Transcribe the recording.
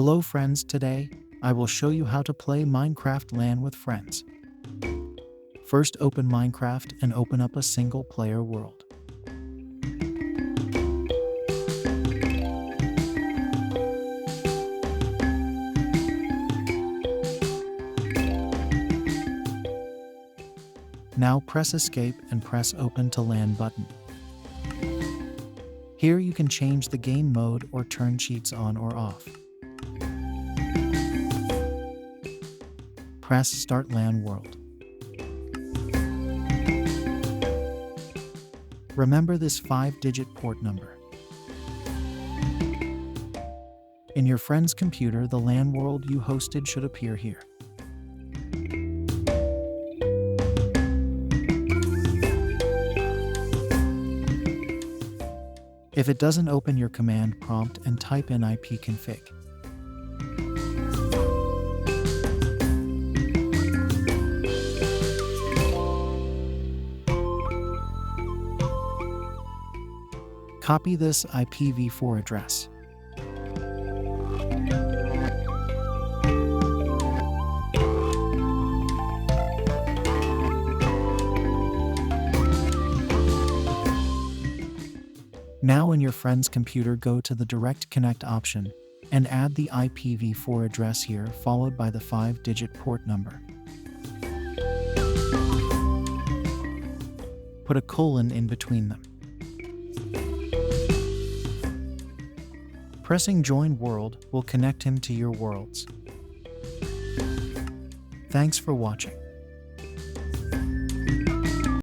Hello friends, today I will show you how to play Minecraft LAN with friends. First, open Minecraft and open up a single player world. Now press escape and press open to LAN button. Here you can change the game mode or turn cheats on or off. Press Start LAN World. Remember this 5-digit port number. In your friend's computer, the LAN world you hosted should appear here. If it doesn't open your command prompt and type in ipconfig. Copy this IPv4 address. Now in your friend's computer, go to the Direct Connect option and add the IPv4 address here, followed by the 5-digit port number. Put a colon in between them. Pressing Join World will connect him to your worlds. Thanks for watching.